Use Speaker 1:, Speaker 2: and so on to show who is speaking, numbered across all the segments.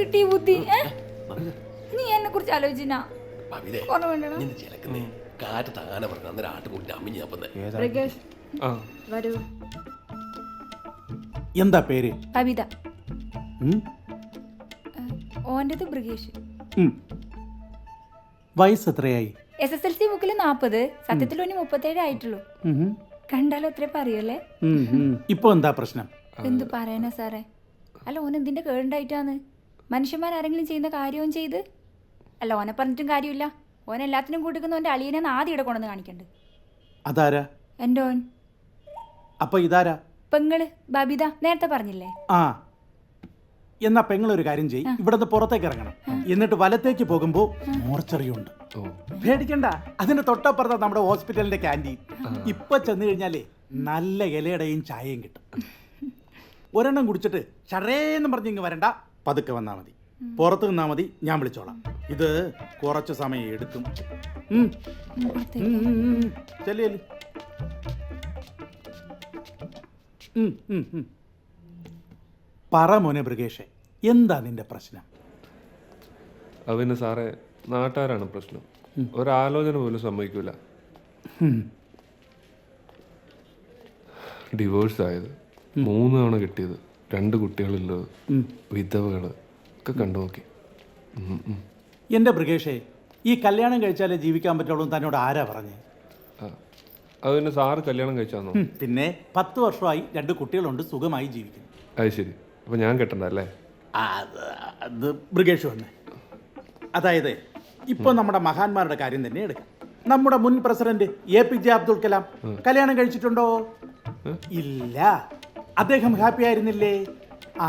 Speaker 1: കിട്ടിയ ബുദ്ധി? നീ എന്നെ കുറിച്ച് ആലോചിച്ചാ
Speaker 2: കാറ്റ് താനെ പറഞ്ഞു അന്നേരം ആട്ട് മുന്നേ അമ്മിഞ്ഞ്
Speaker 1: വരൂ.
Speaker 3: എന്താ പേര്?
Speaker 1: കവിത. ഓൻ്റെത് ബ്രിഗേഷ്.
Speaker 3: വയസ്സ് എത്രയായി?
Speaker 1: SSLC ബുക്കിൽ 40, സത്യത്തിൽ 37 ആയിട്ടുള്ളൂ. കണ്ടാലോ അത്രേ പറയല്ലേ.
Speaker 3: ഇപ്പൊ എന്താ പ്രശ്നം?
Speaker 1: എന്തു പറയാനാ സാറേ? അല്ല, ഓൻ എന്തിന്റെ കേടുണ്ടായിട്ടാന്ന്? മനുഷ്യന്മാരാരെങ്കിലും ചെയ്യുന്ന കാര്യവും ചെയ്ത് അല്ല, ഓനെ പറഞ്ഞിട്ടും കാര്യമില്ല. ഓൻ എല്ലാത്തിനും കൂട്ടിക്കുന്ന ഓൻ്റെ അളിയനെ ആദ്യം ഇവിടെ കൊണ്ടുവന്ന് കാണിക്കണ്ട്.
Speaker 3: അതാരാ?
Speaker 1: എൻ്റെ ഓൻ.
Speaker 3: അപ്പൊ ഇതാരാ?
Speaker 1: പെങ്ങള് ബബിത. നേരത്തെ പറഞ്ഞില്ലേ?
Speaker 3: ആ, എന്നാ പെങ്ങളൊരു കാര്യം ചെയ്യും, ഇവിടുന്ന് പുറത്തേക്ക് ഇറങ്ങണം. എന്നിട്ട് വലത്തേക്ക് പോകുമ്പോ മോർച്ചറിയുണ്ട്. പേടിക്കണ്ട, അതിന്റെ തൊട്ടപ്പുറത്താ നമ്മുടെ ഹോസ്പിറ്റലിന്റെ ക്യാൻറ്റീൻ. ഇപ്പൊ ചെന്ന് കഴിഞ്ഞാലേ നല്ല ഇലയുടെയും ചായയും കിട്ടും. ഒരെണ്ണം കുടിച്ചിട്ട് ചടേന്ന് പറഞ്ഞ് ഇങ്ങ് വരണ്ട, പതുക്കെ വന്നാ മതി. പുറത്ത് നിന്നാ മതി, ഞാൻ വിളിച്ചോളാം. ഇത് കുറച്ച് സമയം എടുക്കും. ചെല്ലു. പറ മോനെ ബ്രിഗേഷേ, എന്താ നിന്റെ പ്രശ്നം?
Speaker 4: അവന് സാറേ നാട്ടുകാരാണ് പ്രശ്നം. ഒരാലോചന പോലും സമ്മതിക്കൂല. ഡിവോഴ്സ് ആയത്, 3 തവണ കിട്ടിയത്, 2 കുട്ടികളുള്ളത്, വിധവകള് ഒക്കെ കണ്ടു നോക്കി.
Speaker 3: എൻ്റെ ബ്രിഗേഷേ, ഈ കല്യാണം കഴിച്ചാലേ ജീവിക്കാൻ പറ്റുള്ളൂ തന്നോട് ആരാ പറഞ്ഞേ?
Speaker 4: അതിന് സാറ് കല്യാണം കഴിച്ചാന്നോ?
Speaker 3: പിന്നെ 10 വർഷമായി 2 കുട്ടികളുണ്ട്, സുഖമായി ജീവിക്കുന്നു.
Speaker 4: അത് ശരി, അപ്പൊ ഞാൻ കെട്ടണ്ട അല്ലേ?
Speaker 3: അത് ബ്രിഗേഷ് വന്നേ. അതായത് ഇപ്പൊ നമ്മുടെ മഹാന്മാരുടെ കാര്യം തന്നെ എടുക്കാം. നമ്മുടെ മുൻ പ്രസിഡന്റ് APJ അബ്ദുൽ കലാം കല്യാണം കഴിച്ചിട്ടുണ്ടോ? ഇല്ല. അദ്ദേഹം ഹാപ്പി ആയിരുന്നില്ലേ?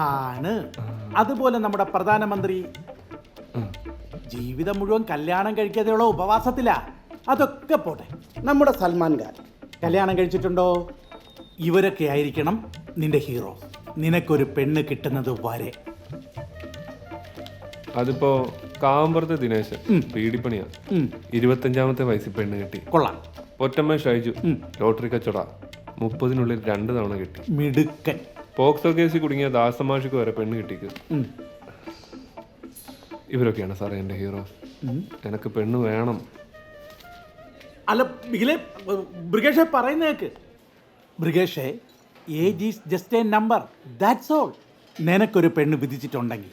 Speaker 3: ആണ്. അതുപോലെ നമ്മുടെ പ്രധാനമന്ത്രി ജീവിതം മുഴുവൻ കല്യാണം കഴിക്കാതെയുള്ള ഉപവാസത്തിലാ. അതൊക്കെ പോട്ടെ, നമ്മുടെ സൽമാൻ ഖാൻ കല്യാണം കഴിച്ചിട്ടുണ്ടോ? ഇവരൊക്കെ ആയിരിക്കണം നിന്റെ ഹീറോ. നിനക്കൊരു പെണ്ണ് കിട്ടുന്നത് വരെ.
Speaker 4: അതിപ്പോ കാമ്പറത്തെ ദിനേശൻ പീഡിപ്പണിയാ. 25ാമത്തെ വയസ്സിൽ പെണ്ണ് കിട്ടി.
Speaker 3: കൊള്ളാം.
Speaker 4: ഒറ്റമ്മ ഷൈജു ലോട്ടറി കച്ചവട 30-നുള്ളിൽ 2 തവണ കിട്ടി.
Speaker 3: മിടുക്കൻ.
Speaker 4: പോക്സോ കേസിൽ കുടുങ്ങിയ ദാസമാഷിക്ക് വരെ പെണ്ണ് കിട്ടിക്ക്. ഇവരൊക്കെയാണ് സാറേ എൻ്റെ ഹീറോ. എനിക്ക് പെണ്ണ് വേണം.
Speaker 3: അല്ല ബ്രിഗേഷെ പറയുന്നേക്ക്. ബ്രിഗേഷെ, age is just a number, that's all. നിനക്കൊരു പെണ്ണ് വിധിച്ചിട്ടുണ്ടെങ്കിൽ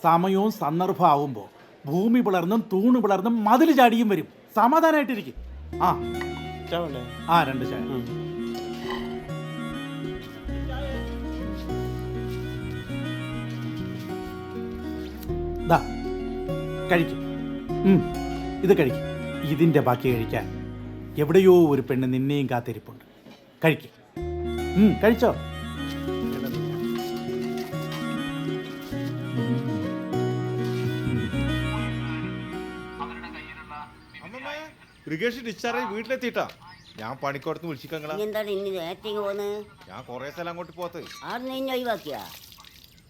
Speaker 3: സമയവും സന്ദർഭം ആവുമ്പോൾ ഭൂമി പിളർന്നും തൂണ് പിളർന്നും മതിൽ ചാടിയും വരും. സമാധാനമായിട്ടിരിക്കും. ആ 2 ചായ. കഴിക്കും. ഇത് കഴിക്കും. ഇതിന്റെ ബാക്കി കഴിക്കാൻ എവിടെയോ ഒരു പെണ്ണ് നിന്നെയും കാത്തിരിപ്പുണ്ട്. കഴിക്കും. കഴിച്ചോ?
Speaker 5: ബ്രിഗേഷ് ഡിസ്ചാർജ് വീട്ടിലെത്തിയിട്ടാ. ഞാൻ പണിക്കോടത്ത് വിളിച്ചിക്കങ്ങളാ. ഞാൻ കൊറേ സ്ഥലം അങ്ങോട്ട് പോത്ത്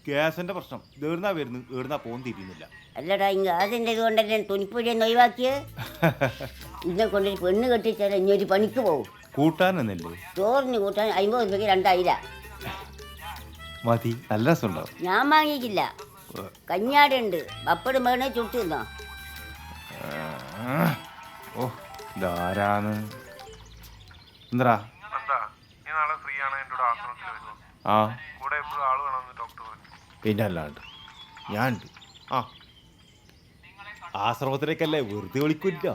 Speaker 5: ഗ്യാസിന്റെ പ്രശ്നം ഏടുന്നാ വരുന്നു, ഏടുന്നാ പോകാൻ തിരിയുന്നില്ല.
Speaker 6: അല്ലടാ, അതിൻ്റെ ഇതുകൊണ്ടല്ലേ തുണിപ്പൊഴിയെന്ന് ഒഴിവാക്കിയേ. ഇതിനെ കൊണ്ട് പെണ്ണ് കെട്ടിച്ചാൽ ഇനിയൊരു പണിക്ക് പോകും.
Speaker 5: കൂട്ടാനല്ലേ?
Speaker 6: ചോറിന് കൂട്ടാൻ 50 രൂപയ്ക്ക് 2 അയില
Speaker 5: മതി. നല്ല രസമുണ്ടാവും.
Speaker 6: ഞാൻ വാങ്ങിക്കില്ല. കഞ്ഞാടുണ്ട്, പപ്പടും വേണേ ചുട്ടു തിന്നോ.
Speaker 5: ഓ, ധാരാന്ന്. എന്താ ആ പിന്നെ അല്ലാണ്ട് ഞാൻ ഉണ്ട്. ആ, ആശ്രമത്തിലേക്കല്ലേ, വെറുതെ വിളിക്കില്ല.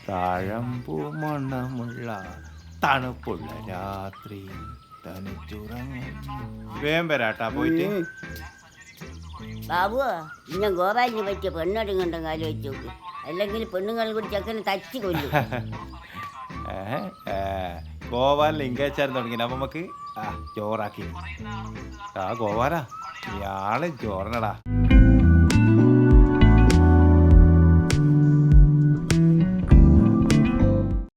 Speaker 5: താഴമ്പൂ മണമുള്ള തണുപ്പുള്ള രാത്രി വേഗം വരാട്ടാ പോയിട്ട്.
Speaker 6: ബാബുവാ, ഇന്ന ഗോപാലിന് പറ്റിയ പെണ്ണടുങ്ങണ്ട കാര്യം വെച്ച് നോക്ക്. അല്ലെങ്കിൽ പെണ്ണുങ്ങൾ കൂടി ചെക്കനെ തച്ച് കൊല്ലും.
Speaker 5: ഗോപാലിൽ ഇംഗാച്ചാരം തുടങ്ങി നമുക്ക് ചോറാക്കി. ആ ഗോപാലാ, ഇയാള് ചോറിനടാ.